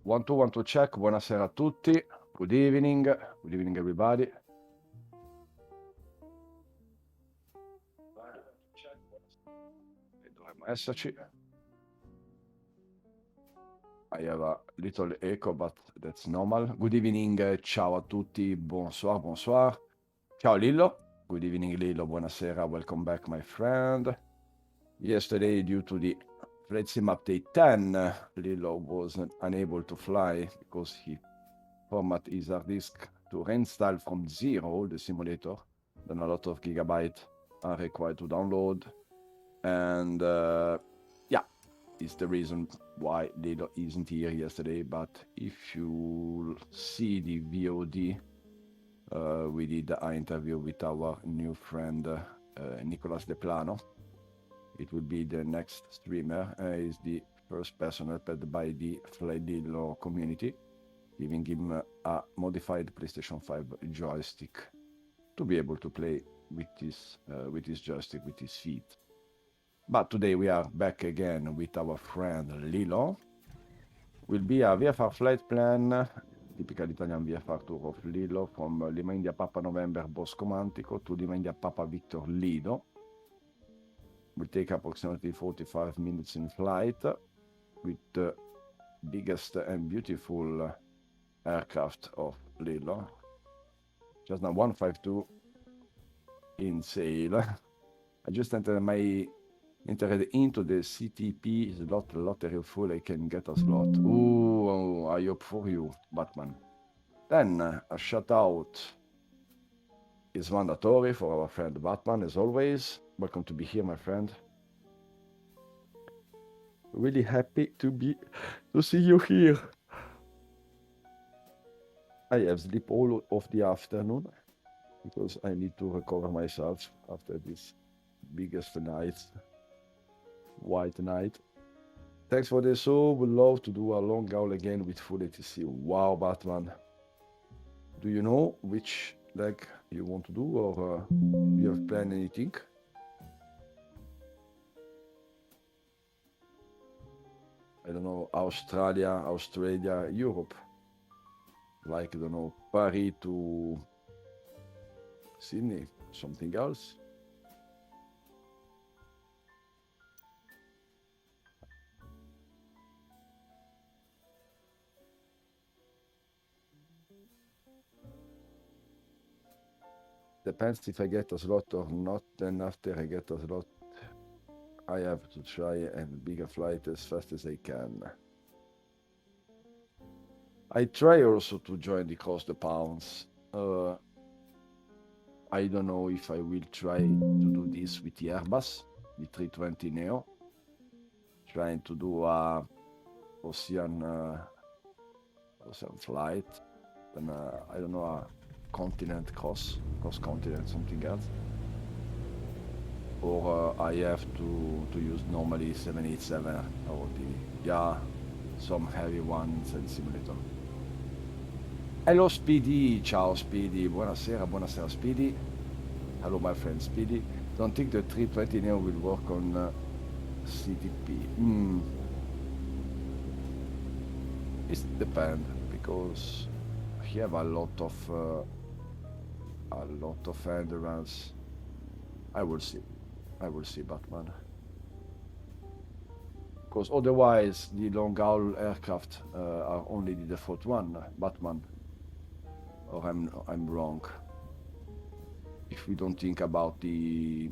1 2 check, buonasera a tutti, good evening everybody. Dovremmo esserci. I have a little echo, but that's normal. Good evening, ciao a tutti, bonsoir, bonsoir. Ciao Lillo, good evening Lillo, buonasera, welcome back my friend. Yesterday, due to the Flight Sim Update 10, Lillo was unable to fly because he format his hard disk to reinstall from zero the simulator. Then a lot of gigabytes are required to download. And yeah, it's the reason why Lido isn't here yesterday. But if you see the VOD, we did an interview with our new friend Nicolas De Plano. It will be the next streamer. He's the first person helped by the flyLILLO community. giving him a modified PlayStation 5 joystick to be able to play with his joystick with his feet. But today we are back again with our friend Lilo. Will be a VFR flight plan, typical Italian VFR tour of Lilo from Lima India Papa November Boscomantico to Lima India Papa Victor Lido. Will take approximately 45 minutes in flight with the biggest and beautiful aircraft of Lilo. Just now 152 in sail. I just entered into the CTP slot lottery full. I can get a slot. Ooh, I hope for you, Batman. Then a shout out is mandatory for our friend Batman, as always. Welcome to be here, my friend. Really happy to see you here. I have sleep all of the afternoon because I need to recover myself after this biggest night, white night. Thanks for the sub. Would love to do a long haul again with full ATC. Wow, Batman. Do you know which leg you want to do, or you have planned anything? I don't know, Australia, Europe. Like, I don't know, Paris to Sydney, something else. Depends if I get a slot or not. Then after I get a slot, I have to try and bigger flight as fast as I can. I try also to join the Cross the Pounds. I don't know if I will try to do this with the Airbus, the 320 Neo. Trying to do a ocean flight. Then I don't know, a continent cross continent, something else. Or I have to use normally 787 or some heavy ones and simulator. Hello Speedy, ciao Speedy, buonasera Speedy. Hello my friend Speedy. Don't think the 320 Neo will work on CTP. It depends because he have a lot of endurance. I will see, Batman. Because otherwise the long haul aircraft are only the default one, Batman. Or I'm wrong. If we don't think about the...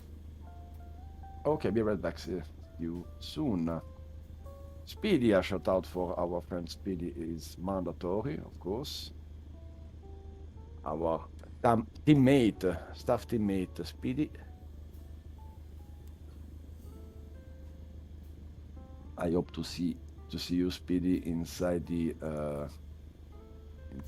Okay, be right back. See you soon. Speedy, a shout out for our friend Speedy is mandatory, of course. Our teammate, staff teammate, Speedy. I hope to see you, Speedy, inside the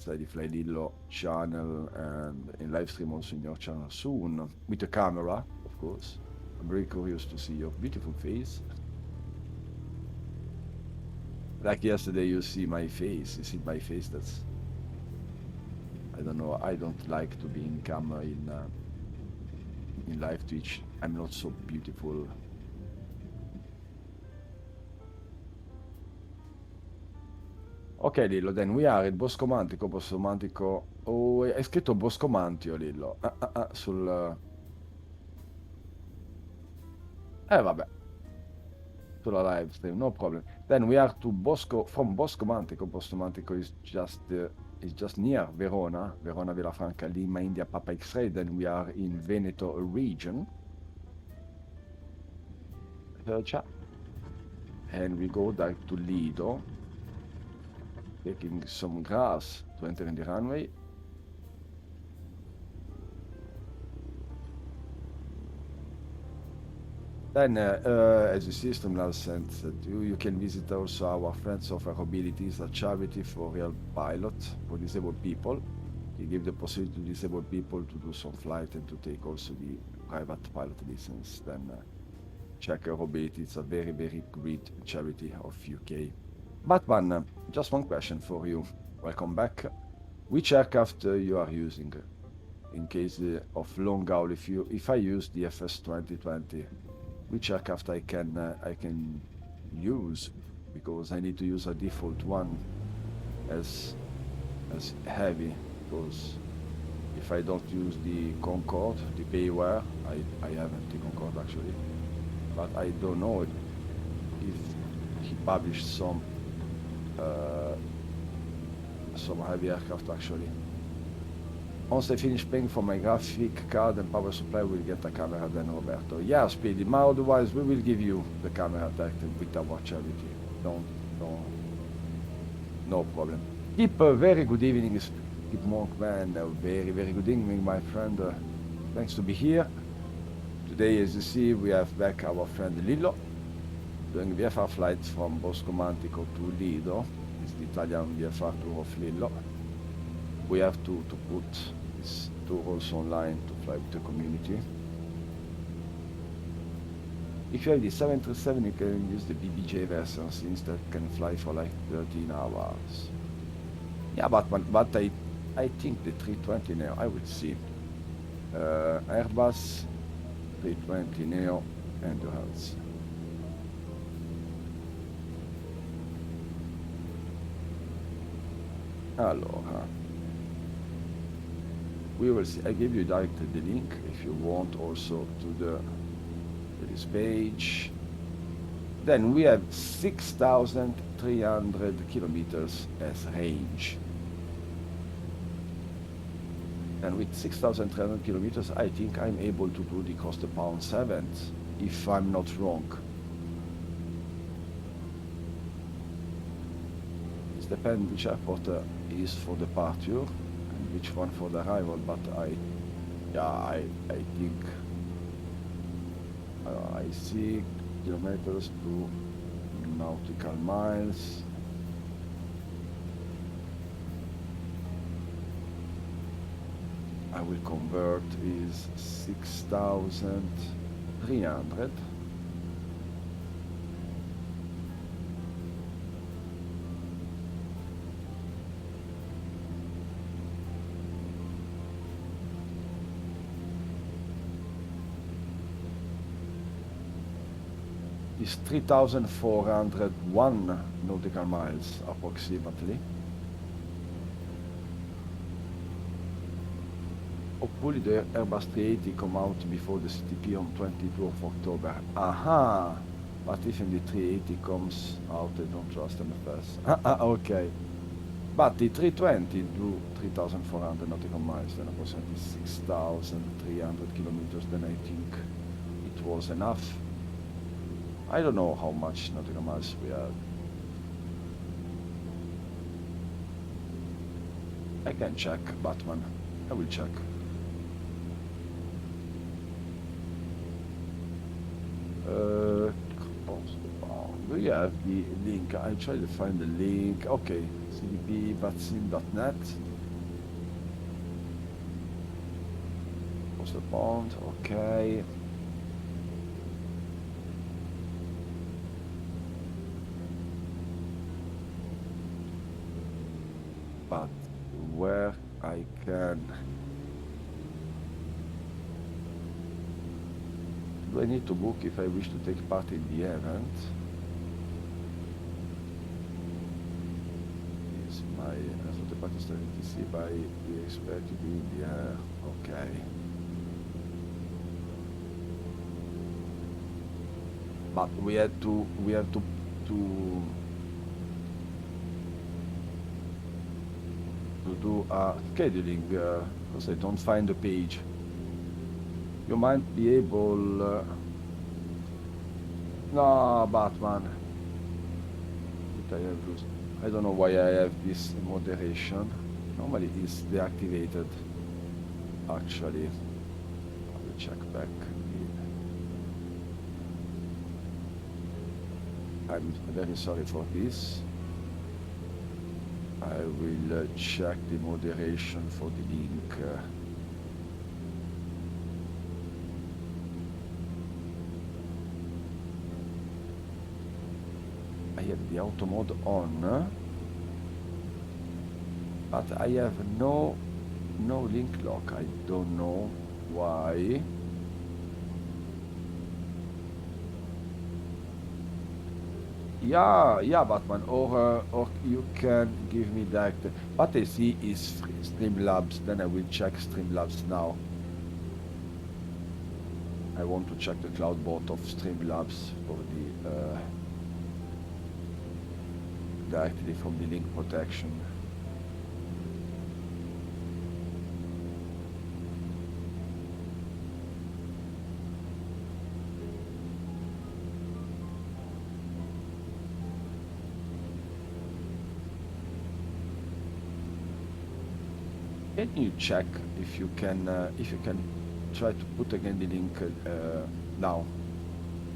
flyLILLO channel and in live stream also in your channel soon with the camera, of course. I'm very curious to see your beautiful face. Like yesterday, you see my face. That's, I don't know. I don't like to be in camera in live Twitch. I'm not so beautiful. Ok Lillo, then we are in Boscomantico. Oh, è scritto Boscomantio Lillo. Vabbè. Sulla live stream, no problem. Then we are to from Boscomantico. Boscomantico is just near Verona, Villafranca, Lima, India, Papa X-ray. Then we are in Veneto region. And we go back to Lido, taking some grass to enter in the runway. Then, as the system now sends you can visit also our Friends of Abilities, a charity for real pilot, for disabled people. They give the possibility to disabled people to do some flight and to take also the private pilot license. Then check our ability. It's a very, very great charity of UK. Batman, just one question for you. welcome back. Which aircraft you are using in case of long haul? If I use the FS 2020, which aircraft I can use, because I need to use a default one as heavy, because if I don't use the Concorde, the Payware, I haven't the Concorde actually, but I don't know if he published uh, some heavy aircraft actually. Once I finish paying for my graphic card and power supply, we'll get a camera then, Roberto. Yeah, Speedy, but otherwise we will give you the camera tech with our charity. Don't, no problem. Keep a very good evening, Keep Monkman. A very, very good evening, my friend. Thanks to be here. Today, as you see, we have back our friend Lillo doing VFR flights from Boscomantico to Lido. It's the Italian VFR tour of Lillo. We have to put this tour also online to fly with the community. If you have the 737, you can use the BBJ version since that can fly for like 13 hours. Yeah, but I think the 320 Neo, I will see. Airbus 320 Neo Endurance. Allora, we will see. I give you directly the link if you want also to this page. Then we have 6,300 kilometers as range. And with 6,300 kilometers, I think I'm able to do the cost per pound 7, if I'm not wrong. It depends which airport is for departure and which one for the arrival, but I think I see kilometers to nautical miles. I will convert is 6,300. Is 3,401 nautical miles approximately. Hopefully the Airbus 380 come out before the CTP on 22 of October. Aha! But if the 380 comes out, I don't trust MFS. Okay. But the 320 do 3,400 nautical miles, then approximately 6,300 kilometers, then I think it was enough. I don't know how much nautical miles we have. I can check, Batman. I will check. Do you have the link? I try to find the link. Okay, cdpvaccine.net. Post the bond. Okay. But where I can... Do I need to book if I wish to take part in the event? Is my the Pakistan TC by we expect to be in the air? Okay. But we have to do a scheduling because I don't find the page. You might be able... no, Batman. I don't know why I have this moderation. Normally it's deactivated. Actually, I will check back. I'm very sorry for this. I will check the moderation for the link. I have the auto mode on. but I have no link lock. I don't know why. Yeah, Batman. Or you can give me direct. What I see is Streamlabs. Then I will check Streamlabs now. I want to check the cloud bot of Streamlabs for the directly from the link protection. Can you check if you can try to put again the link now,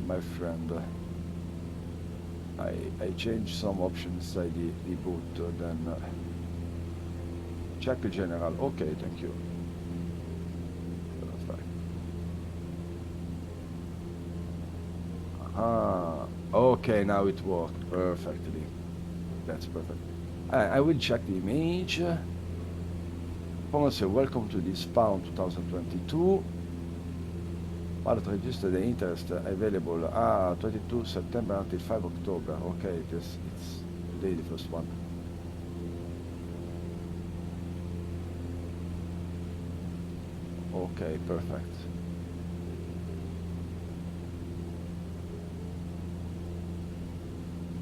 my friend? I changed some options inside the boot, then check the general. Okay, thank you. Perfect. Ah, okay, now it worked perfectly. That's perfect. I will check the image. Say welcome to this Pound 2022. Wallet register the interest available 22 September until 5 October. Okay, it's today the first one. Okay, perfect.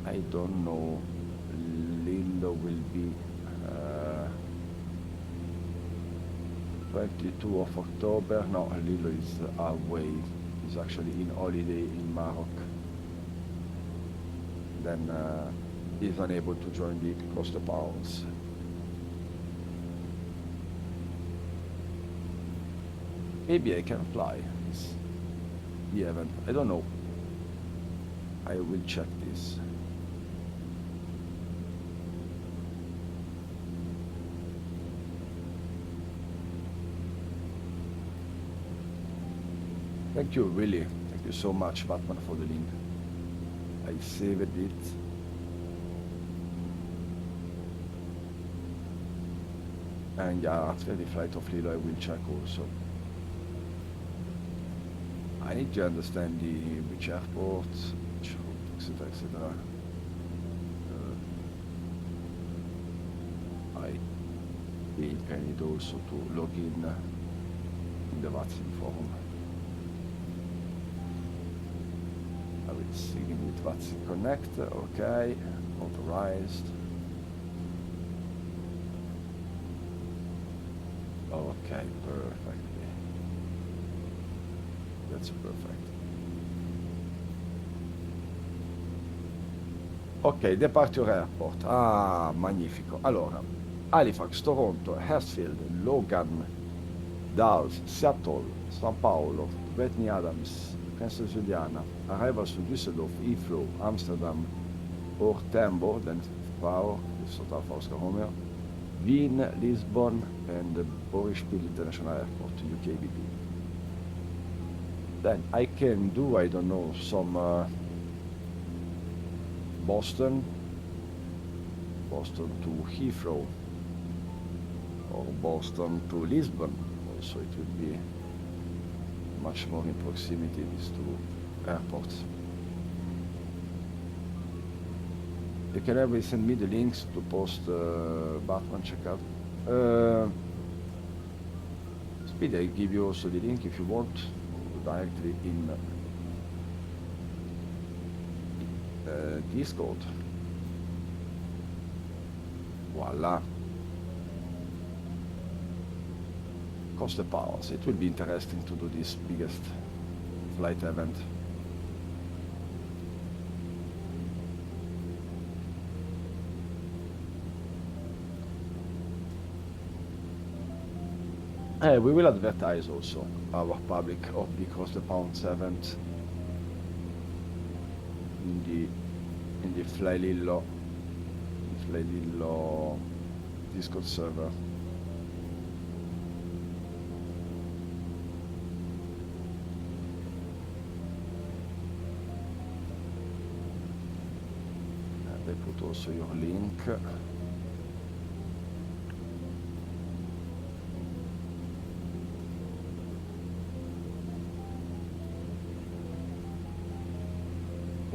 I don't know. Lido will be 22 of October. No, Lido is away. He's actually in holiday in Morocco. Then he's unable to join the Costa Pounds. Maybe I can fly the event. I don't know. I will check this. Thank you, really. Thank you so much, Batman, for the link. I saved it. And yeah, after the flight of Lido, I will check also. I need to understand which airport, which route, etc., etc. I think I need also to log in the Vatsin forum. I will sign in with Vatsin Connect. Okay, authorized. Okay, perfectly. That's perfect. Ok, departure airport. Ah, magnifico. Allora, Halifax, Toronto, Hartsfield, Logan, Dallas, Seattle, San Paolo, Whitney Adams, Princess Juliana, arrivals to Düsseldorf, Heathrow, Amsterdam, or Tambo, then Faro, total for Oscar Romeo, Wien, Lisbon, and Boryspil International Airport, UKBB. Then I can do, I don't know, some Boston to Heathrow, or Boston to Lisbon. Also, it will be much more in proximity, these two airports. You can always send me the links to post Batman checkout. Speed, I give you also the link if you want, directly in Discord. Voila. Costa Powers. It will be interesting to do this biggest flight event. We will advertise also our public of the Costa Pounds event in the flyLILLO Discord server. And I put also your link.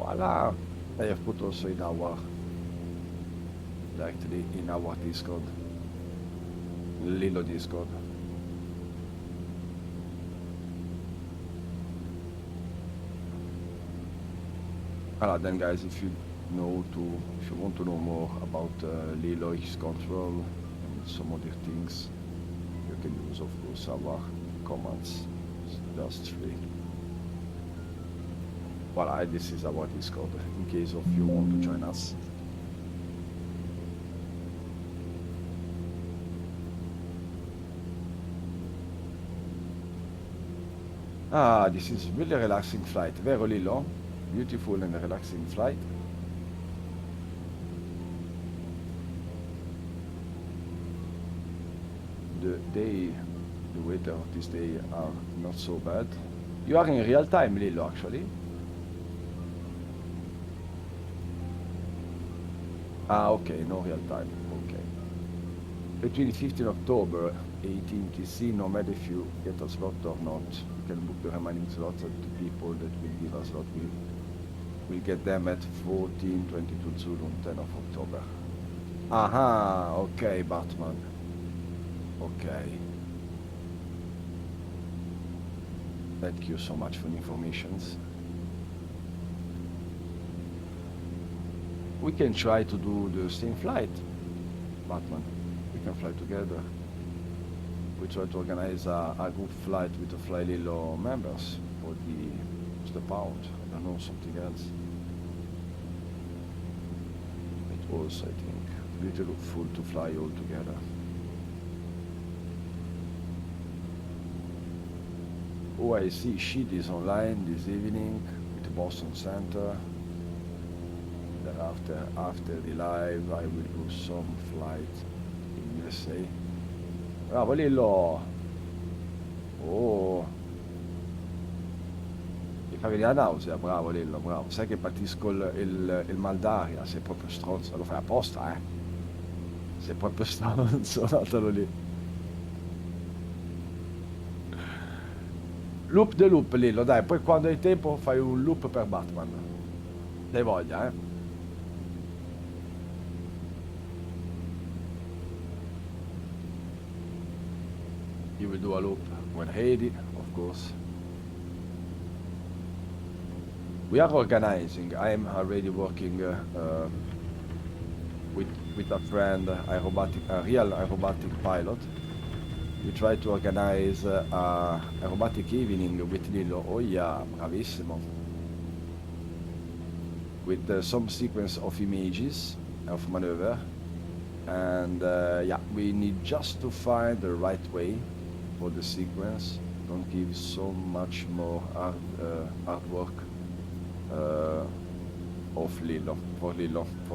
Voila! I have put also in our, directly in our Discord, Lilo Discord. Then guys, if you want to know more about Lilo, his control, and some other things, you can use, of course, our commands. It's just free. Voila, this is our Discord, in case of you want to join us. This is really relaxing flight. Vero Lilo? Beautiful and relaxing flight. The weather of this day are not so bad. You are in real time, Lilo, actually. Okay, no real time. Okay. Between 15 October, 18 TC, no matter if you get a slot or not, you can book the remaining slots at the people that will give a slot. We'll get them at 14:22 Zulu, 10 of October. Aha, okay, Batman. Okay. Thank you so much for the informations. We can try to do the same flight, Batman. We can fly together. We try to organize a group flight with the flyLILLO members for the pound. I don't know, something else. It was, I think, beautiful to fly all together. Oh, I see Sheet is online this evening with the Boston Center. Then after the live, I will do some flight in USA. Bravo Lillo! Oh! Mi fa venire la nausea, bravo Lillo, bravo. Sai che patisco il mal d'aria, sei proprio stronzo, lo fai apposta, eh? Sei proprio stronzo, latalo lì. Loop the loop, Lillo, dai, poi quando hai tempo fai un loop per Batman. Se hai voglia, eh? You will do a loop when ready, of course. We are organizing. I am already working with a friend, a real aerobatic pilot. We try to organize a aerobatic evening with Lilo. Oh yeah, bravissimo. With some sequence of images of maneuver. And yeah, we need just to find the right way for the sequence. Don't give so much more hard work of Lilo, for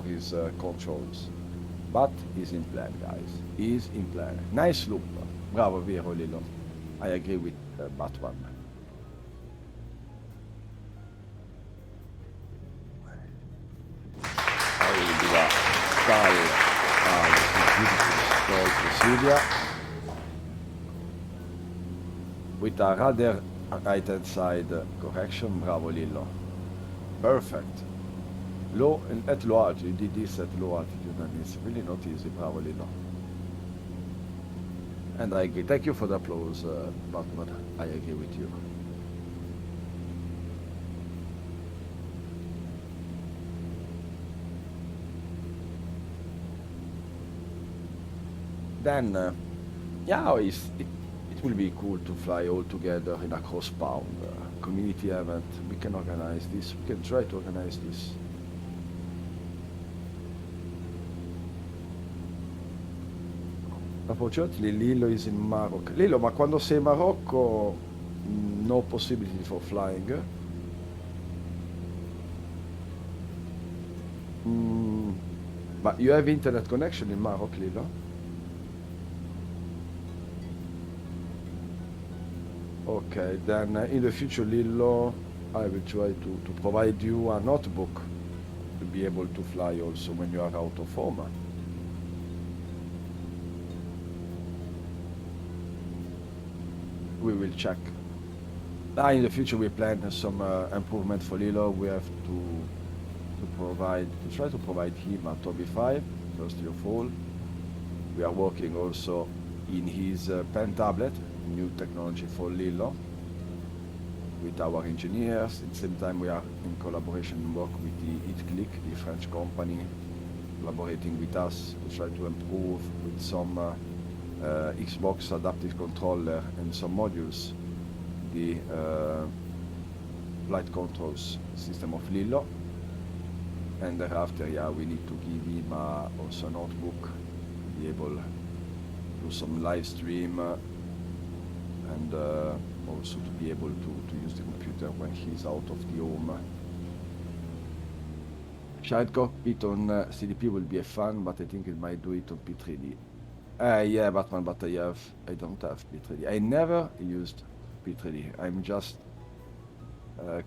his controls. But he's in plan, guys. He's in plan. Nice loop. Bravo, vero Lilo. I agree with Batman. I will do a beautiful procedure with a rather right-hand side correction. Bravo Lilo. Perfect. Low and at low altitude. You did this at low altitude, and it's really not easy. Bravo Lilo. And I agree. Thank you for the applause, Batman. I agree with you. Then, yeah, it will be cool to fly all together in a cross-bound community event. We can organize this. We can try to organize this. Unfortunately, Lilo is in Morocco. Lilo, ma quando sei in Marocco, no possibility for flying. But you have internet connection in Morocco, Lilo? Okay, then in the future, Lilo, I will try to provide you a notebook to be able to fly also when you are out of home. We will check. In the future we plan some improvement for Lilo. We have try to provide him a Toby 5, first of all. We are working also in his pen tablet, new technology for LILLO, with our engineers. At the same time, we are in collaboration work with the HitClick, the French company, collaborating with us to try to improve with some Xbox adaptive controller and some modules the flight controls system of LILLO. And thereafter, yeah, we need to give him also a notebook to be able to do some live stream and also to be able to use the computer when he's out of the home. Child cockpit on CDP will be a fun, but I think it might do it on P3D. Yeah, Batman, but I don't have P3D. I never used P3D. I'm just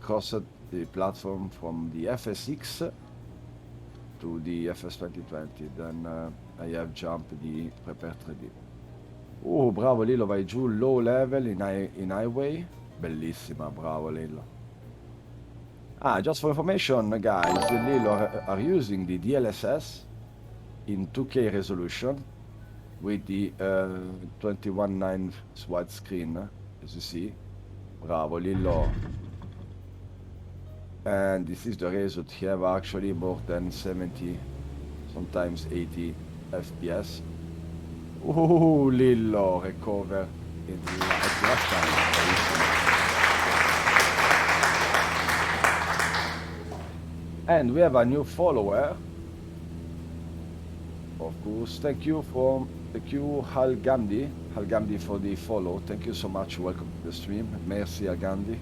crossed the platform from the FSX to the FS 2020. Then I have jumped the Prepare 3D. Bravo Lillo, vai giù low level in highway. Bellissima, bravo Lillo. Just for information, guys, Lillo are using the DLSS in 2K resolution with the 21.9 widescreen, as you see. Bravo Lillo. And this is the result. You have actually more than 70, sometimes 80 FPS. Lillo, recover in the last time. And we have a new follower. Of course, thank you Hal Gandhi for the follow. Thank you so much. Welcome to the stream. Merci Al Gandhi.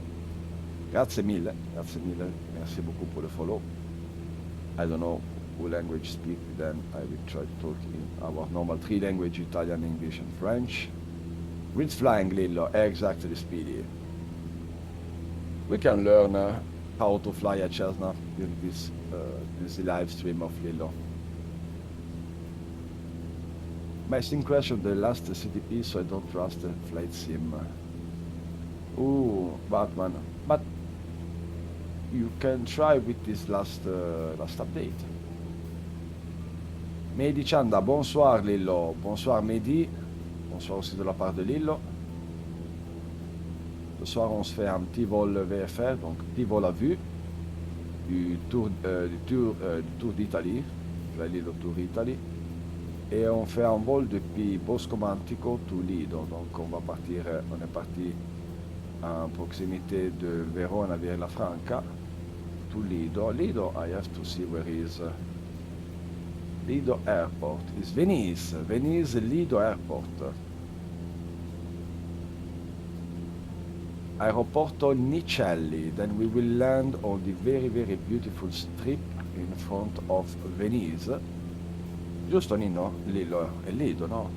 Grazie mille, merci beaucoup pour the follow. I don't know who language speak, then I will try to talk in our normal 3 language, Italian, English and French. With flying Lillo, exactly Speedy. We can learn how to fly a Cessna during this live stream of Lillo. My sim crashed the last CTP, so I don't trust the flight sim. Batman, but you can try with this last update. Mehdi Chanda, bonsoir Lillo, bonsoir Mehdi, bonsoir aussi de la part de Lillo. Ce soir on se fait un petit vol VFR, donc petit vol à vue du Tour d'Italie, Lillo Tour Italie, et on fait un vol depuis Boscomantico to Lido, donc on est parti en proximité de Verona Villa Franca to Lido. Lido, I have to see where is Lido Airport. It's Venice Lido Airport. Aeroporto Nicelli. Then we will land on the very, very beautiful strip in front of Venice. Giusto Nino? Lillo è Lido, no?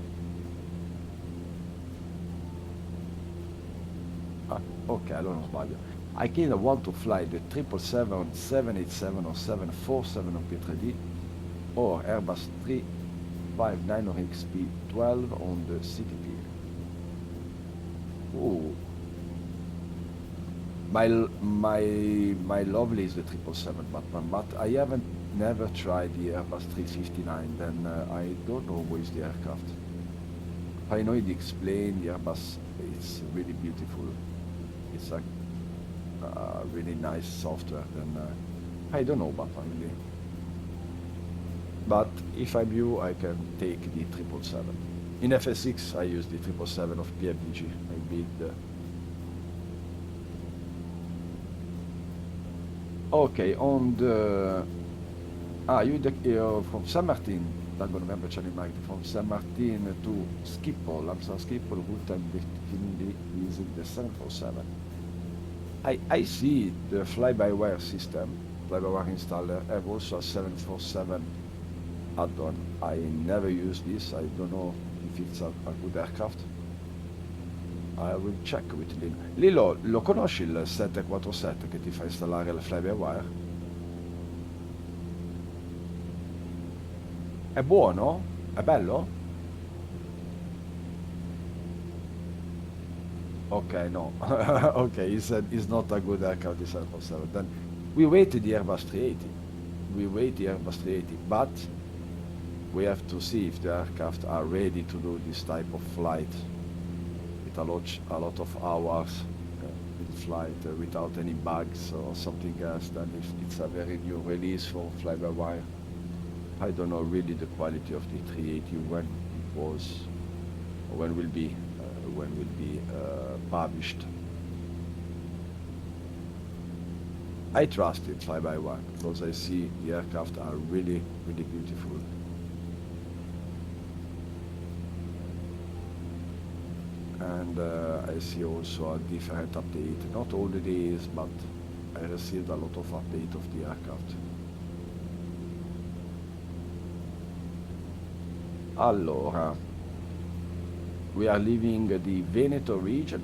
Ok, allora non sbaglio. I kind of want to fly the 777, 787 or 747 on P3D or Airbus 359 or XP12 on the CTP. My lovely is the 777, but I haven't never tried the Airbus 359, then I don't know where is the aircraft. I know it explained the Airbus, it's really beautiful. It's a really nice software, then I don't know, but really. But if I'm you, I can take the 777. In FS6, I use the 777 of PMDG. I build. Okay, on the. You from San Martin, Tango November Charlie Mike, from San Martin to Schiphol, Amsterdam Schiphol, route time definitely using the 747. I see the fly-by-wire system, fly-by-wire installer, have also a 747 add-on. I never use this, I don't know if it's a good aircraft. I will check with Lillo. Lillo, lo conosci il 747 che ti fa installare il fly-by-wire? È buono? È bello? Okay, no. Okay, he said it's not a good aircraft, the 747. Then we waited the Airbus 380. we wait the Airbus 380, but we have to see if the aircraft are ready to do this type of flight with a lot of hours in flight without any bugs or something else. Then if it's a very new release for fly-by-wire, I don't know really the quality of the 380 when it was or when will be published. I trust it fly-by-wire because I see the aircraft are really beautiful. And I see also a different update, not all the days, but I received a lot of update of the aircraft. Allora, we are leaving the Veneto region.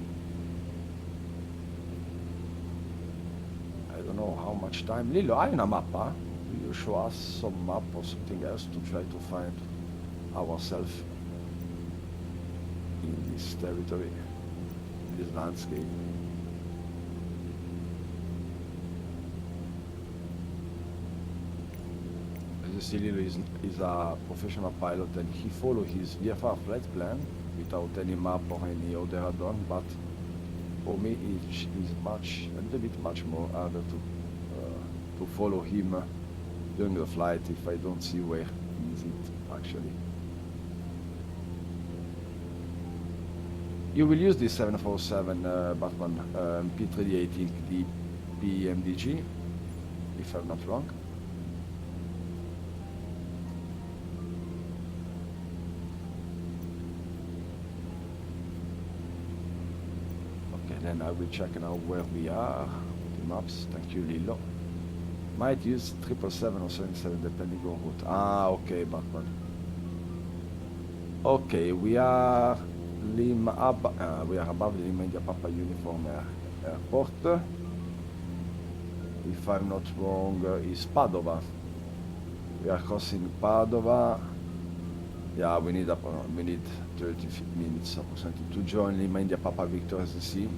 I don't know how much time. Lillo, hai una mappa? Will you show us some map or something else to try to find ourselves in this territory, in this landscape? As you see, Lillo is a professional pilot and he follows his VFR flight plan without any map or any other add-on, but for me it is a little bit much more harder to follow him during the flight if I don't see where is it actually. You will use this 747 Batman P318 DPMDG, if I'm not wrong. Okay, then I will check now where we are. The maps, thank you, Lillo. Might use 777 or 77 depending on route. Ah, okay, Batman. Okay, we are above the Lima India Papa Uniform Airport. If I'm not wrong, is Padova. We are crossing Padova. Yeah, we need 30 minutes approximately to join Lima India Papa Victor, as you see.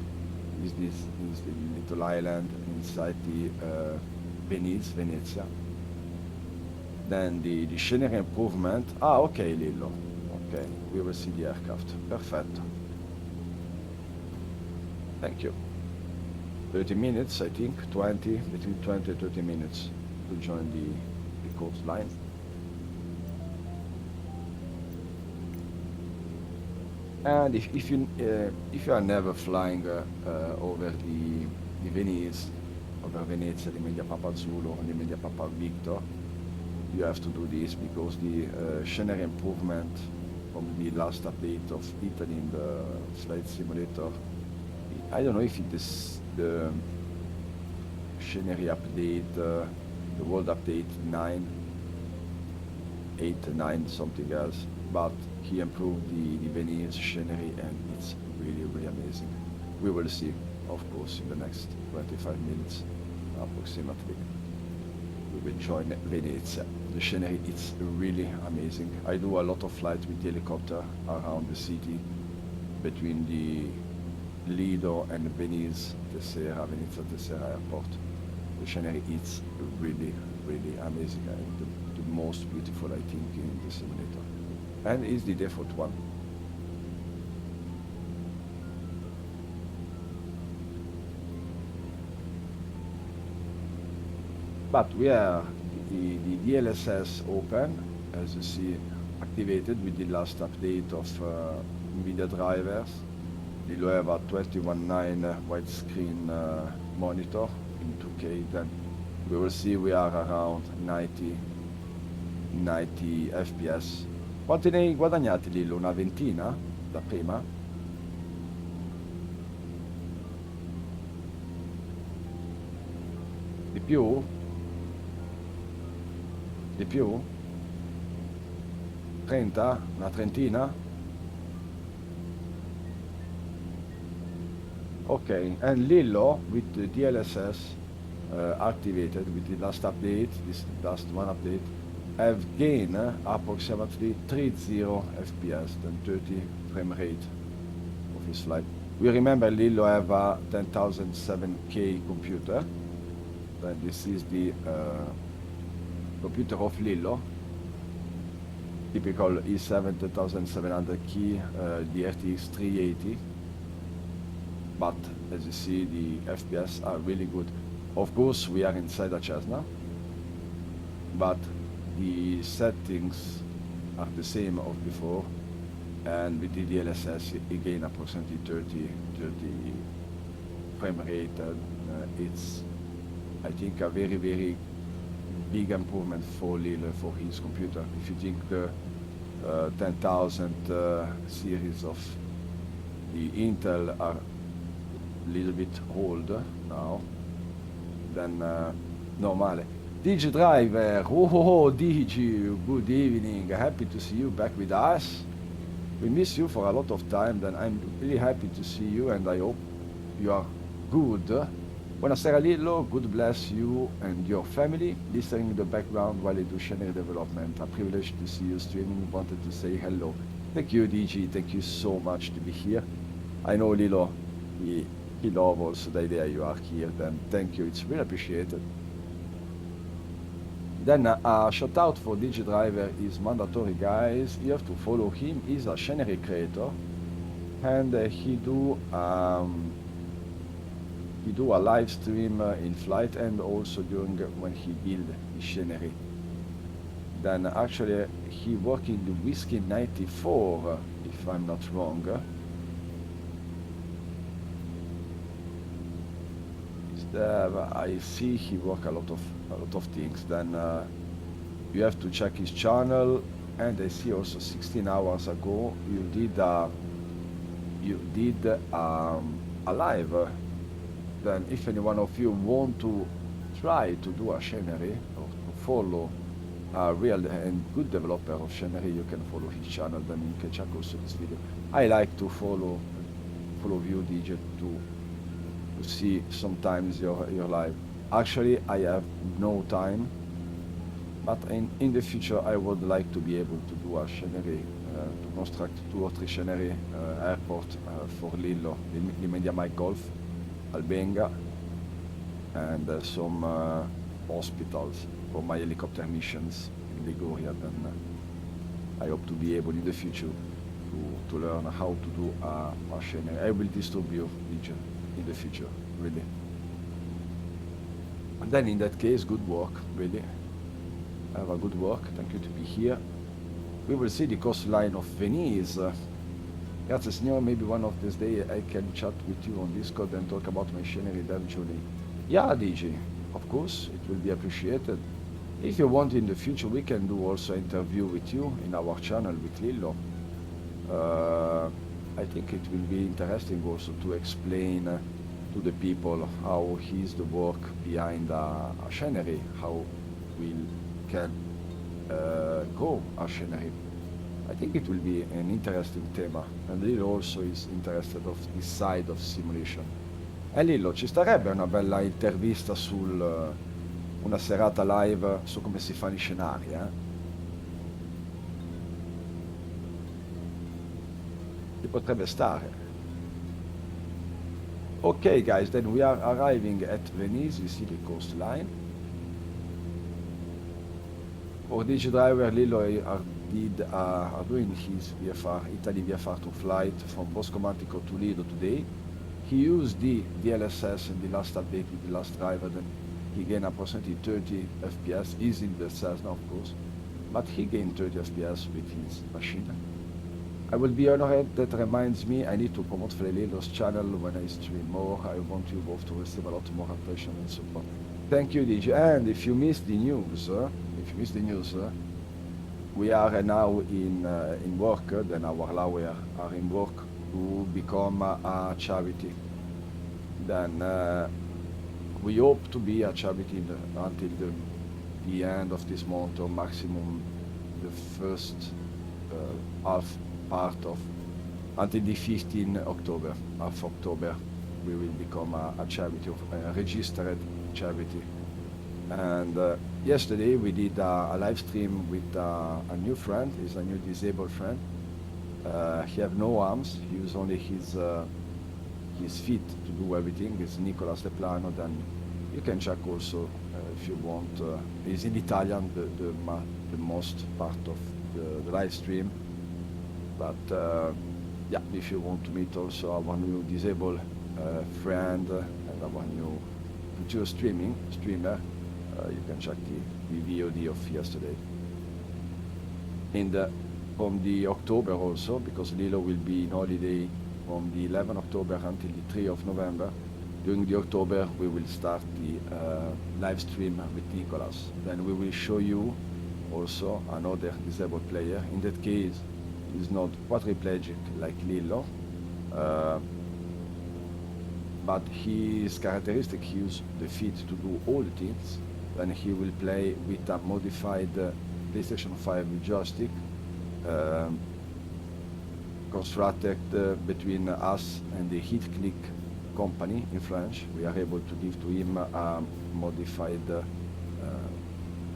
Is the little island inside the Venice, Venezia. Then the scenery improvement. Ah, okay, Lillo. Okay, we will see the aircraft. Perfetto. Thank you. 30 minutes, I think, between 20 and 30 minutes to join the coastline. And if you are never flying over the Venice, over Venezia, the Media Papa Zulu, or the Media Papa Victor, you have to do this because the scenery improvement from the last update of Italy in the flight simulator, I don't know if it is the scenery update, the world update 9, 8, 9, something else, but he improved the Venice scenery and it's really amazing. We will see, of course, in the next 25 minutes approximately. We will join Venezia. The scenery is really amazing. I do a lot of flights with the helicopter around the city between the Lido and Venezia Tessera airport. The scenery is really amazing and the most beautiful, I think, in the simulator. And is the default one. But we are the DLSS open, as you see, activated with the last update of NVIDIA drivers. We'll have a 21.9 widescreen monitor in 2K. Then we will see we are around 90 fps. Quanti ne hai guadagnati, Lillo? Una ventina da prima? Di più? Di più? 30? Una trentina? Okay, and Lillo with the DLSS activated with the last update, this last one update, have gained approximately 30 FPS and 30 frame rate of his flight. We remember Lillo have a 10,007K computer. Then this is the computer of Lillo, typical i7 2700 key, the RTX 380, but as you see, the FPS are really good. Of course, we are inside a Cessna, but the settings are the same of before, and with the DLSS, again, approximately 30 frame rate. It's, I think, a very, very big improvement for Lillo, for his computer. If you think the 10,000 series of the Intel are a little bit old now, then normale. Digi Driver, oh, Digi, good evening, happy to see you back with us. We miss you for a lot of time, then I'm really happy to see you, and I hope you are good. Buonasera Lillo, God bless you and your family. Listening in the background while I do Scenery development. A privilege to see you streaming. Wanted to say hello. Thank you, DG. Thank you so much to be here. I know Lillo, he loves also the idea you are here. Then thank you. It's really appreciated. Then a shout out for DG Driver is mandatory, guys. You have to follow him. He's a Scenery creator, and he do a live stream in flight and also during when he build his scenery. Then actually he worked in the Whiskey 94, if I'm not wrong. I see he work a lot of things. Then you have to check his channel, and I see also 16 hours ago you did a live. Then if any one of you want to try to do a scenery or to follow a real and good developer of scenery, you can follow his channel, then you can check also this video. I like to follow you, DJ, to see sometimes your live. Actually, I have no time, but in the future I would like to be able to do a scenery, to construct 2 or 3 scenery airport for Lillo, the Media Mike Golf, Albenga, and some hospitals for my helicopter missions in Liguria. Then I hope to be able in the future to learn how to do a scenery. I will disturb you in the future, really. And then in that case, good work, really. Have a good work. Thank you to be here. We will see the coastline of Venice. Grazie signor, maybe one of these days I can chat with you on Discord and talk about my scenery eventually. Yeah, DJ, of course, it will be appreciated. If you want in the future, we can do also interview with you in our channel with Lillo. I think it will be interesting also to explain to the people how is the work behind a scenery, how we can go a scenery. I think it will be an interesting tema, and Lillo also is interested of this side of simulation. Lillo, ci starebbe una bella intervista una serata live su come si fanno i scenari, eh? Ci potrebbe stare. Okay, guys, then we are arriving at Venice. You see the coastline. For Digi Driver, Lillo are doing his VFR, Italy VFR to flight from Boscomantico to Lido today. He used the DLSS in the last update with the last driver, then he gained approximately 30 FPS. He's in the Cessna, of course, but he gained 30 FPS with his machine. I will be honored. That reminds me, I need to promote flyLILLO's channel when I stream more. I want you both to receive a lot more attention and support. Thank you, DJ. And if you missed the news, we are now in work, then our lawyer are in work to become a charity. Then we hope to be a charity until the end of this month, or maximum the first half part of, until the 15th October, half October, we will become a charity, a registered charity. And yesterday we did a live stream with a new friend. He's a new disabled friend. He have no arms. He uses only his feet to do everything. It's Nicolas De Plano. Then You can check also if you want. It's in Italian, the most part of the live stream. But yeah, if you want to meet also our new disabled friend and our new future streamer, you can check the VOD of yesterday. And from the October also, because Lilo will be in holiday from the 11th October until the 3rd of November. During the October, we will start the live stream with Nicolas. Then we will show you also another disabled player. In that case, he's not quadriplegic like Lilo, but his characteristic, he uses the feet to do all the things. Then he will play with a modified PlayStation 5 joystick, constructed between us and the Heat Click company in French. We are able to give to him a modified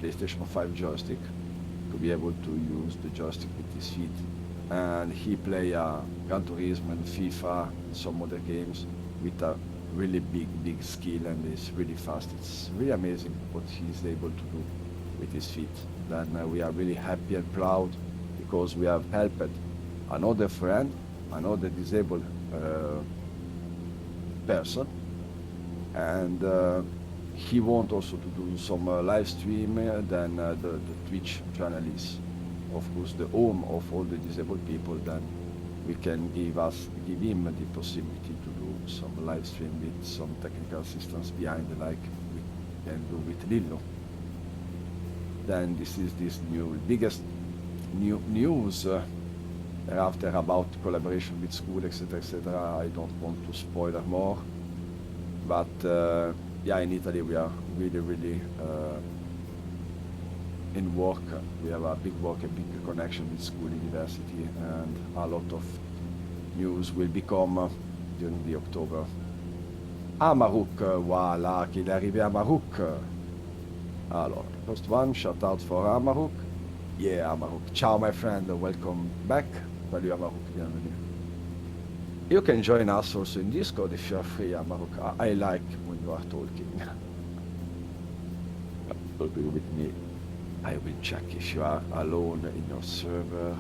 PlayStation 5 joystick to be able to use the joystick with his feet. And he play Gran Turismo and FIFA and some other games with a really big skill, and is really fast. It's really amazing what he's able to do with his feet. Then we are really happy and proud because we have helped another friend, another disabled person, and he want also to do some live stream. Then the Twitch channel is, of course, the home of all the disabled people. Then we can give him the possibility to do some live stream with some technical assistance behind, like we can do with Lillo. Then this is this biggest news after about collaboration with school, etc., etc. I don't want to spoiler more, but yeah, in Italy we are really in work. We have a big work, a big connection with school, university, and a lot of news will become during the October. Amaruk, voilà, qu'il est arrivé Amaruk. Alors, first one, shout out for Amaruk. Yeah, Amaruk. Ciao, my friend, welcome back. Salut Amaruk, bienvenue. You can join us also in Discord if you are free, Amaruk. I like when you are talking. Talking with me. I will check if you are alone in your server.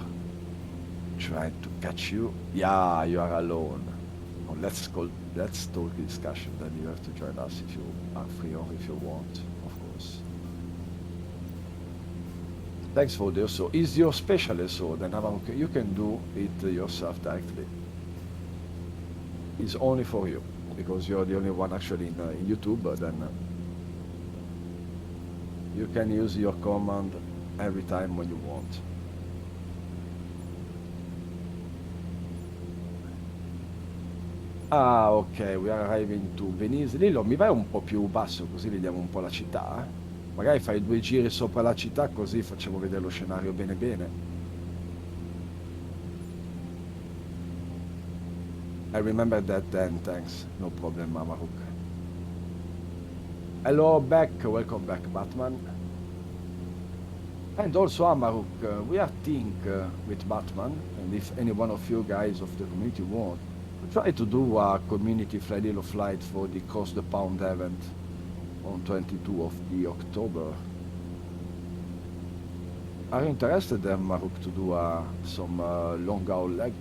Trying to catch you. Yeah, you are alone. Oh, let's talk discussion. Then you have to join us if you are free or if you want, of course. Thanks for this. So, is your special so then you can do it yourself directly. It's only for you because you're the only one actually in YouTube. But then you can use your command every time when you want. Ah, ok, we are arriving to Venice. Lillo, mi vai un po' più basso così vediamo un po' la città? Magari fai 2 giri sopra la città così facciamo vedere lo scenario bene bene. I remember that then, thanks. No problem, Mamaruk. Hello, back. Welcome back, Batman. And also, Amaruk, we are think with Batman, and if any one of you guys of the community want, try to do a community flyLILLO flight for the Cross the Pound event on 22 of the October. Are you interested then, Maruk, to do some long haul leg?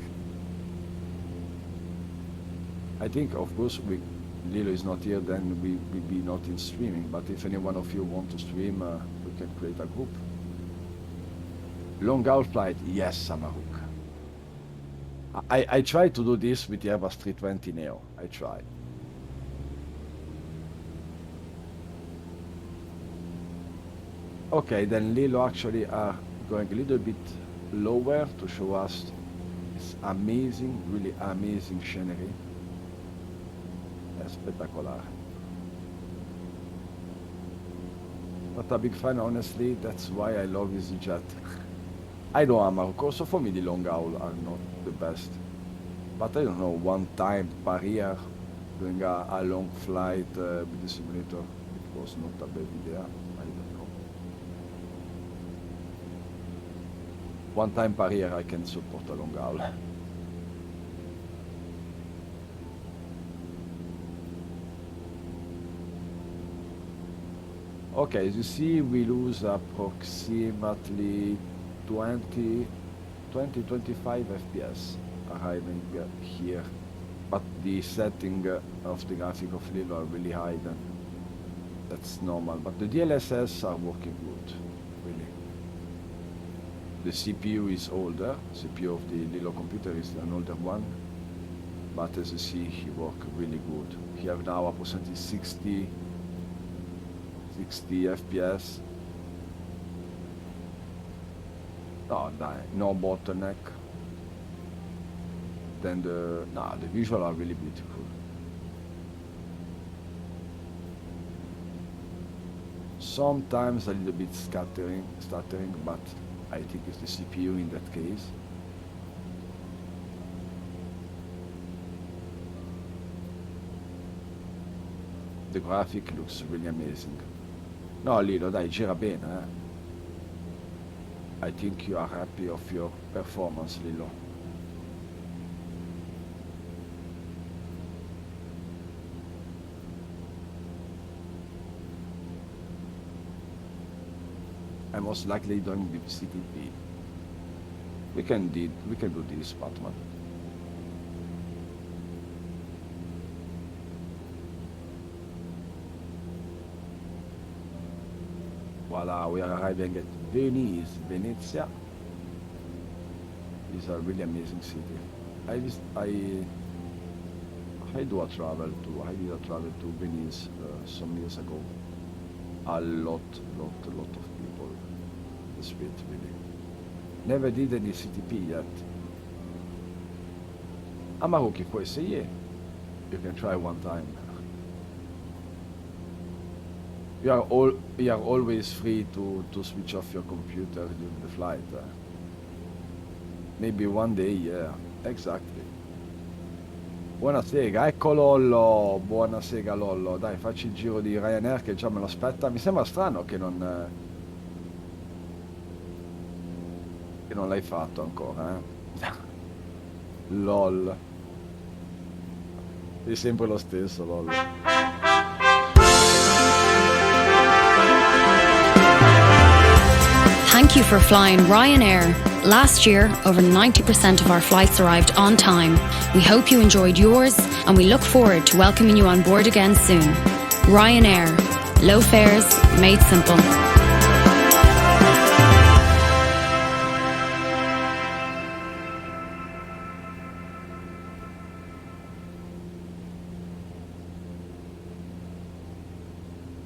I think, of course, Lilo is not here, then we will be not in streaming, but if any one of you want to stream, we can create a group. Long haul flight, yes, Amaruk. I tried to do this with the Airbus 320 Neo. I tried. Okay, then Lilo actually are going a little bit lower to show us this amazing, really amazing scenery. È spettacolare. Not a big fan, honestly. That's why I love EasyJet. I know Amarok, also for me the long haul are not the best. But I don't know, one time per year doing a long flight with the simulator, it was not a bad idea. I don't know. One time per year I can support a long haul. Okay, as you see, we lose approximately 20, 25 FPS arriving here. But the setting of the graphic of Lilo are really high, then that's normal. But the DLSS are working good, really. The CPU is older. CPU of the Lilo computer is an older one. But as you see, he work really good. He have now approximately 60 FPS. Oh, no bottleneck. Then the visual are really beautiful. Sometimes a little bit stuttering, but I think it's the CPU in that case. The graphic looks really amazing. No, Lido, dai, gira bene, eh? I think you are happy of your performance, Lilo. I most likely doing the CTP. We can do this, Batman. Voila, we are arriving at Venice, Venezia. It's a really amazing city. I did a travel to Venice some years ago. A lot of people. The street, really. Never did any CTP yet. Amaruki, puoi essayer. You can try one time. You are always free to switch off your computer during the flight. Maybe one day, yeah, exactly. Buonasera, ecco Lollo, buonasera Lollo, dai facci il giro di Ryanair che già me lo aspetta, mi sembra strano che non l'hai fatto ancora, eh? LOL, è sempre lo stesso LOL. Thank you for flying Ryanair. Last year, over 90% of our flights arrived on time. We hope you enjoyed yours, and we look forward to welcoming you on board again soon. Ryanair. Low fares, made simple.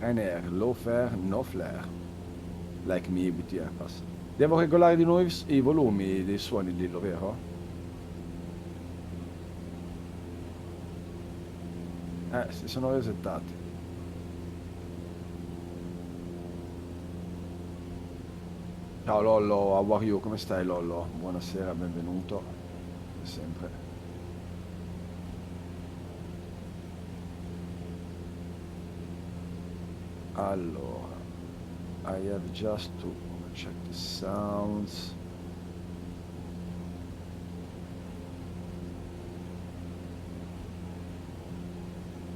Ryanair, low fare, no flare. Like me with the Airbus. Devo regolare di nuovo i volumi dei suoni lì, vero? Si sono resettati. Ciao Lollo, how are you? Come stai Lollo? Buonasera, benvenuto. Come sempre. Allora, I have just to check the sounds.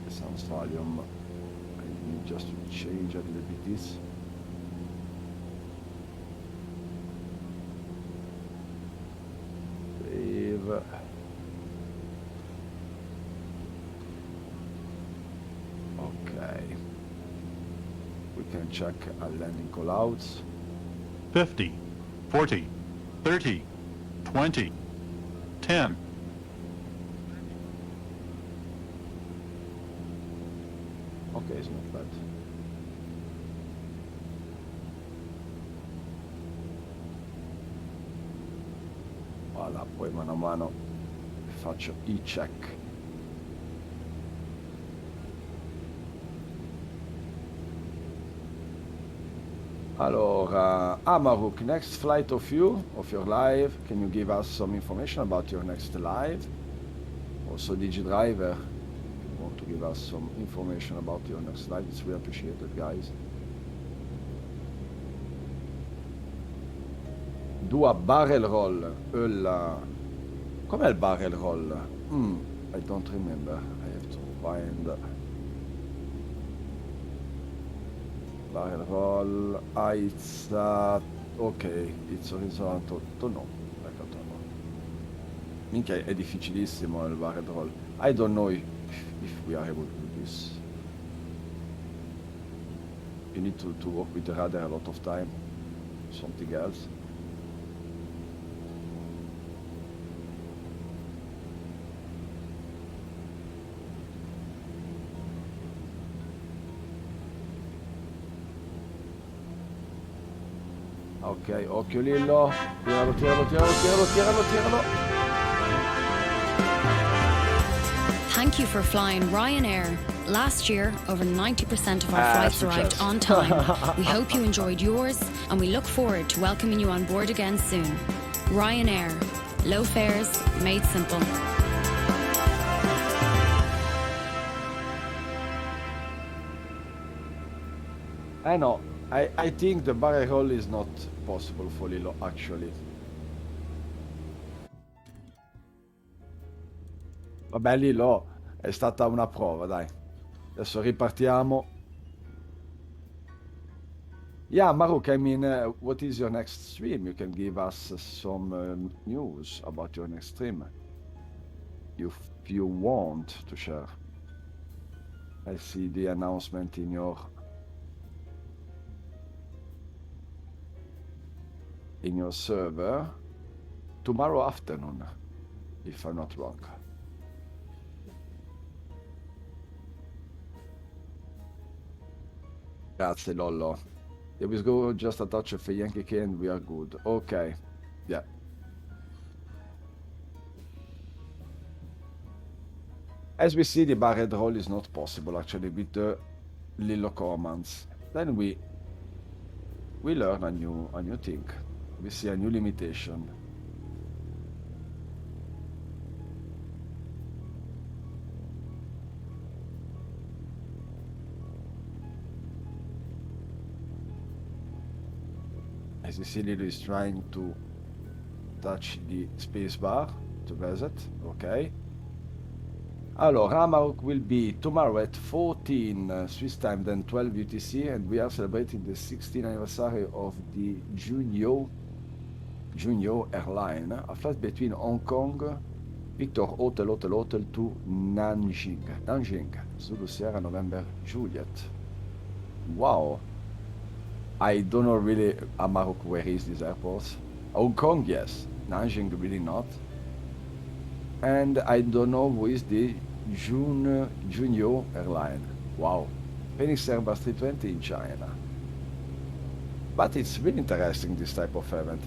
The sounds volume. I need just to change a little bit this. Save. Okay. We can check our landing callouts. 50, 40, 30, 20, 10. Okay, it's not bad. Voilà, poi mano a mano faccio i check. Allora, Amaruk, next flight of your live, can you give us some information about your next live? Also, DigiDriver, if you want to give us some information about your next live, it's really appreciated, guys. Do a barrel roll. Com'è il barrel roll? I don't remember. I have to find. Barrel roll, it's ok, it's horizontal, no, ecco, no. Minchia, è difficilissimo il barrel roll. I don't know if we are able to do this. You need to work with the rudder a lot of time. Something else. Ok, occhio Lillo. Tiralo. Thank you for flying Ryanair. Last year, over 90% of our flights arrived successo. on time. We hope you enjoyed yours, and we look forward to welcoming you on board again soon. Ryanair. Low fares, made simple. I know. I think the barrel roll is not possible for Lillo, actually. Vabbè, Lillo, è stata una prova, dai. Adesso ripartiamo. Yeah, Maruk, I mean, what is your next stream? You can give us some news about your next stream. If you want to share. I see the announcement in your server tomorrow afternoon, if I'm not wrong. Grazie Lollo. Here we go, just a touch of a Yankee K and we are good. Okay, yeah. As we see, the barrel roll is not possible actually with the Lillo commands. Then we learn a new thing. We see a new limitation. As you see, Lido is trying to touch the space bar to reset. Okay. Allora, Amarok will be tomorrow at 14 Swiss time, then 12 UTC, and we are celebrating the 16th anniversary of the Junyo airline, a flight between Hong Kong, Victor Hotel to Nanjing, Zulu Sierra November Juliet. Wow. I don't know really, Amarok, where is this airport? Hong Kong, yes. Nanjing, really not. And I don't know who is the Junyo airline. Wow. Phoenix Airbus 320 in China. But it's really interesting, this type of event.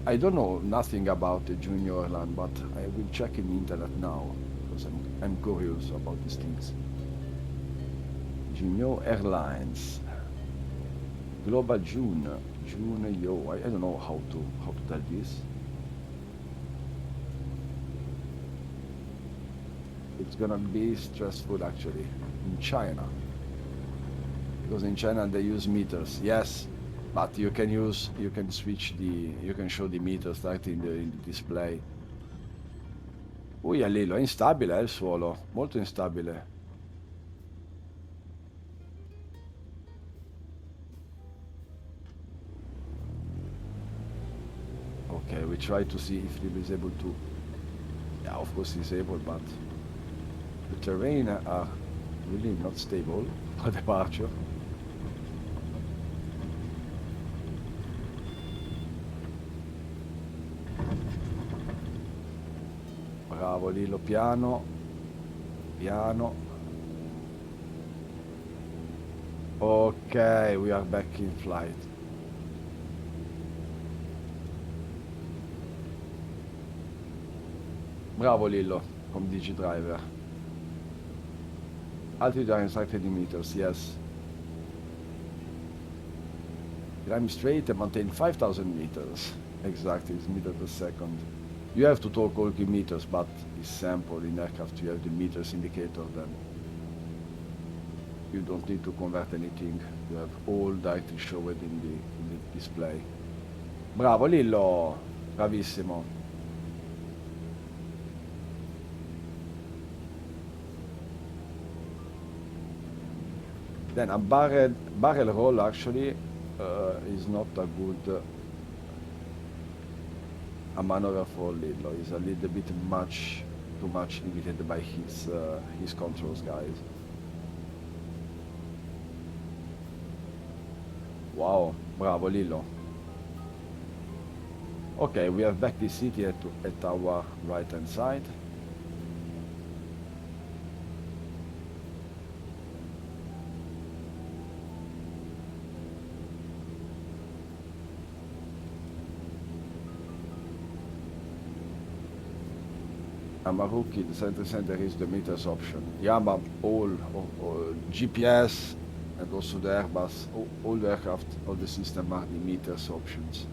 I don't know nothing about the Junyo airline, but I will check in the internet now, because I'm curious about these things. Junyo Airlines. Global Junyo. I don't know how to tell this. It's gonna be stressful actually in China, because in China they use meters. Yes, but you can show the meters directly in the display. Ui, Lilo, è instabile il suolo, molto instabile. Okay, we try to see if Lilo is able to. Yeah, of course he's able, but the terrain are really not stable for departure. Bravo Lilo, piano. Ok, we are back in flight. Bravo Lillo, come DG driver. Altitude are instructed in meters, yes. Climb straight and maintain 5,000 meters. Exactly, it's meters per second. You have to talk all the meters, but it's sample in aircraft. You have the meters indicator, then you don't need to convert anything. You have all directly shown in the display. Bravo Lillo, bravissimo. Then a barrel roll actually is not a good a maneuver for Lido. He's a little bit too much limited by his controls, guys. Wow, bravo Lillo. Okay, we have back the city at our right hand side. Amaruki, the center is the meters option. Yeah, but all GPS and also the Airbus, all the aircraft, all the system are the meters options.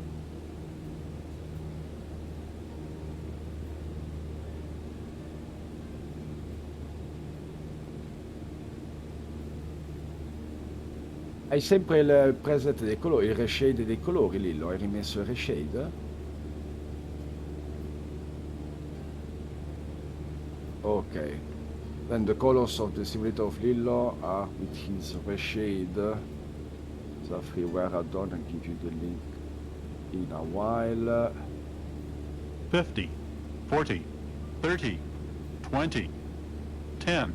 Hai sempre il preset dei colori, il reshade dei colori, Lillo? Hai rimesso il reshade? Ok. Then the colors of the simulator of Lillo are with his reshade. The freeware add-on, and give you the link in a while. 50, 40, 30, 20, 10.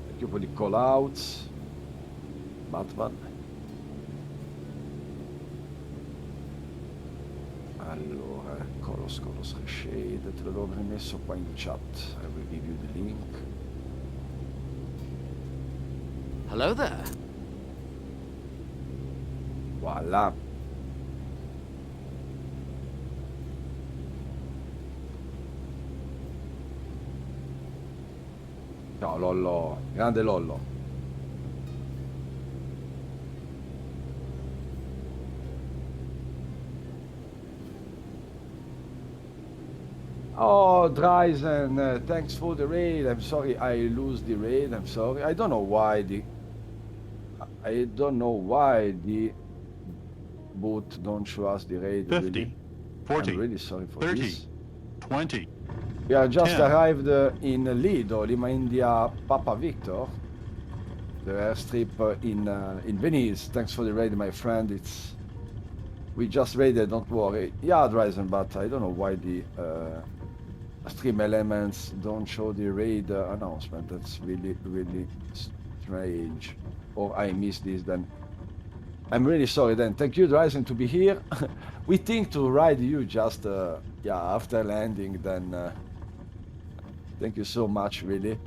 Thank you for the call-outs. Batman. Allora, colors reshade, te l'avevo rimesso qua in chat. I will give you the link. Hello there. Voilà. Ciao Lollo, grande Lollo. Oh, Dryzen, thanks for the raid. I'm sorry I lose the raid. I'm sorry. I don't know why the boot don't show us the raid, 50, really. 40, I'm really sorry for 30, this. 20. We are just 10. arrived in Lido, Lima India, Papa Victor, the airstrip in Venice. Thanks for the raid, my friend. We just raided, don't worry. Yeah, Dryzen, but I don't know why the stream elements don't show the raid announcement. That's really, really strange. Or I missed this then. I'm really sorry then. Thank you, Dryzen, to be here. We think to ride you just after landing then. Thank you so much, really.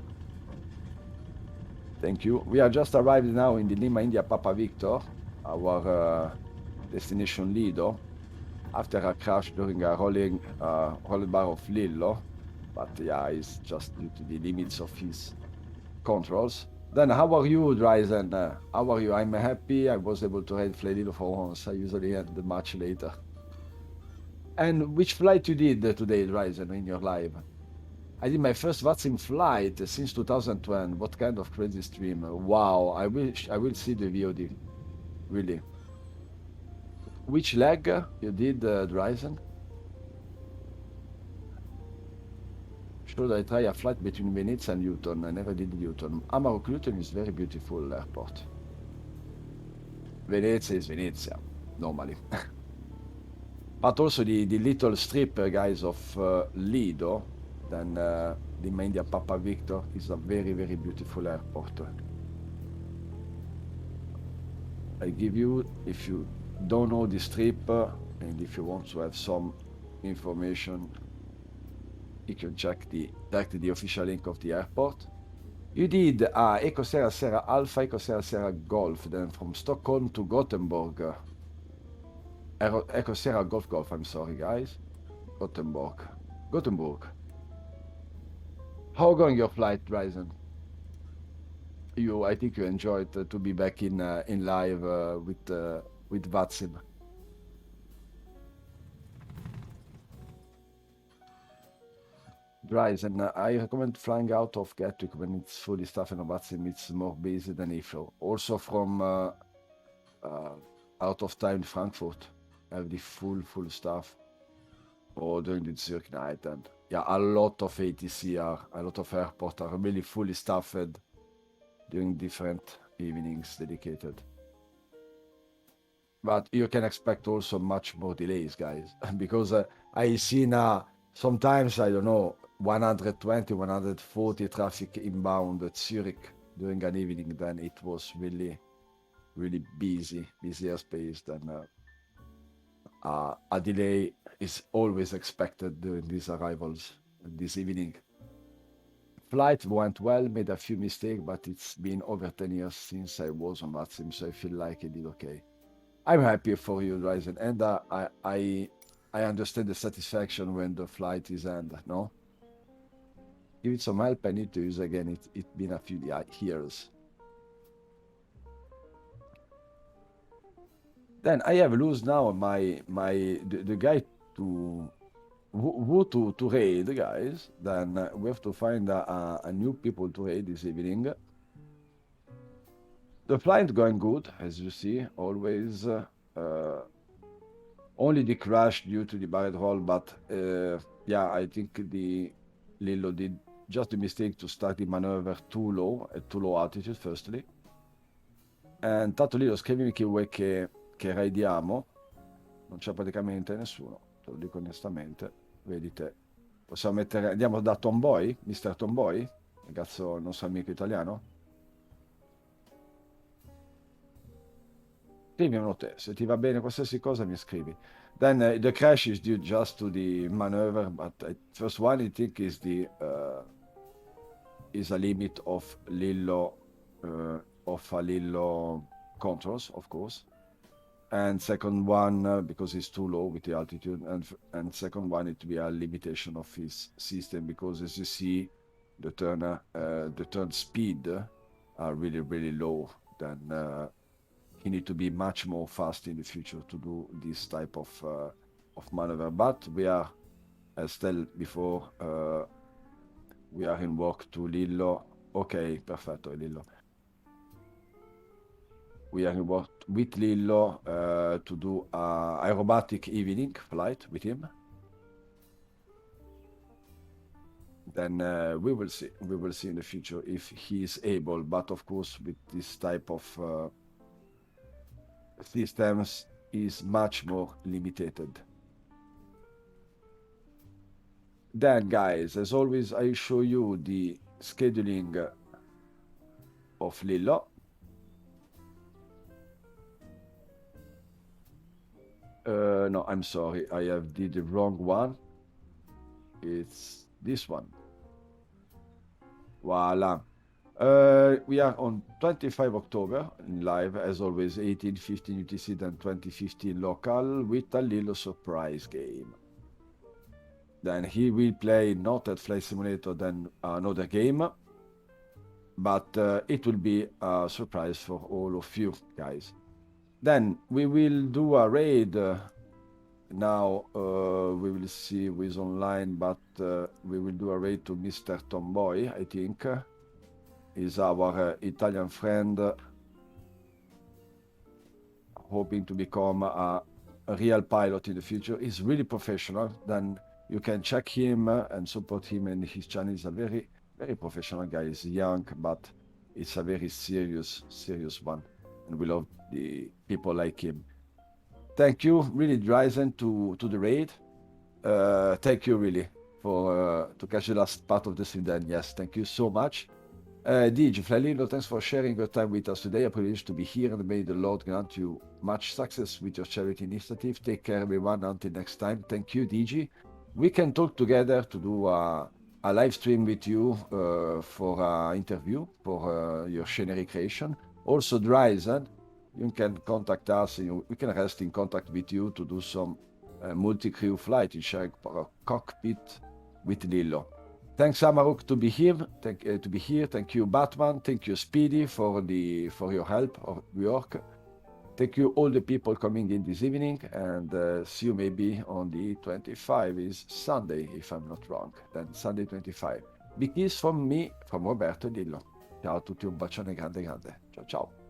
Thank you. We are just arrived now in the Lima India Papa Victor, our destination Lido, after a crash during a rolling bar of Lillo. But yeah, it's just due to the limits of his controls. Then how are you, Dryzen? How are you? I'm happy I was able to ride flyLILLO for once. I usually end the match later. And which flight you did today, Dryzen, in your live? I did my first VATSIM flight since 2020. What kind of crazy stream? Wow, I will see the VOD. Really. Which leg you did, Dryzen? Should I try a flight between Venice and Newton? I never did Newton. Amarok Newton is very beautiful airport. Venezia is Venezia, normally. But also the little strip, guys, of Lido, then the India Papa Victor is a very, very beautiful airport. I give you, if you don't know the strip, and if you want to have some information, you can check the official link of the airport. You did Eco Sierra Sierra Alpha, Eco Sierra Sierra Golf, then from Stockholm to Gothenburg. Eco Sierra Golf, I'm sorry, guys. Gothenburg. How going your flight, Ryzen? I think you enjoyed to be back in live with Vatsim. Ryzen, I recommend flying out of Gatwick when it's fully staffed, and Vatsim it's more busy than Heathrow. Also from out of time Frankfurt, have the full staff. or during the Zurich night. And yeah, a lot of a lot of airports are really fully staffed during different evenings dedicated. But you can expect also much more delays, guys, because I see now sometimes, I don't know, 120, 140 traffic inbound at Zurich during an evening. Then it was really, really busy airspace. Then a delay is always expected during these arrivals this evening. Flight went well, made a few mistakes, but it's been over 10 years since I was on that sim, so I feel like I did okay. I'm happy for you, Ryzen, and I understand the satisfaction when the flight is end. No, give it some help. I need to use again. It's been a few years. Then I have lose now the guy to who to raid, guys. Then we have to find a new people to raid this evening. The flight going good, as you see, always. Only the crash due to the barrel roll, but yeah, I think the Lillo did just the mistake to start the maneuver too low, at too low altitude, firstly. E intanto Lillo scrivimi chi vuoi che raidiamo. Non c'è praticamente nessuno, te lo dico onestamente. Vedi te. Possiamo mettere, andiamo da Tomboy, Mr. Tomboy, ragazzo nostro amico italiano. Scrivimelo te, se ti va bene qualsiasi cosa mi scrivi. Then the crash is due just to the maneuver, but first one I think is a limit of Lillo controls, of course. And second one, because it's too low with the altitude, and second one, it will be a limitation of his system, because as you see, the turn speed are really, really low. Then he need to be much more fast in the future to do this type of maneuver. But we are, as said before, we are in work to Lillo. Ok, perfetto, Lillo. We are in work with Lillo to do a aerobatic evening flight with him. Then we will see. We will see in the future if he is able. But of course, with this type of systems, is much more limited. Then, guys, as always, I show you the scheduling of Lillo. No, I'm sorry, I have did the wrong one. It's this one. Voila. We are on 25 October in live, as always, 18:15 UTC, then 20:15 local, with a little surprise game. Then he will play not at Flight Simulator, then another game, but it will be a surprise for all of you guys. Then we will do a raid. Now we will see who is online, but we will do a raid to Mr. Tomboy, I think. Is our Italian friend hoping to become a real pilot in the future. He's really professional. Then you can check him and support him, and his channel is a very, very professional guy. He's young, but it's a very serious one, and we love the people like him. Thank you, really, Dryzen, to the raid. Thank you, really, for to catch the last part of the stream. Then yes, thank you so much. Digi, flyLILLO, thanks for sharing your time with us today. A privilege to be here, and may the Lord grant you much success with your charity initiative. Take care, everyone. Until next time. Thank you, Digi. We can talk together to do a live stream with you for an interview for your Scenery creation. Also, Dryzen, you can contact us. We can rest in contact with you to do some multi-crew flight in sharing cockpit with Lillo. Thanks, Amaruk, to be here. Thank you, Batman. Thank you, Speedy, for your help or work. Thank you, all the people coming in this evening, and see you maybe on the 25 is Sunday, if I'm not wrong. Then Sunday 25. Big kiss from me, from Roberto Lillo. Ciao a tutti, un bacione grande grande. Ciao ciao.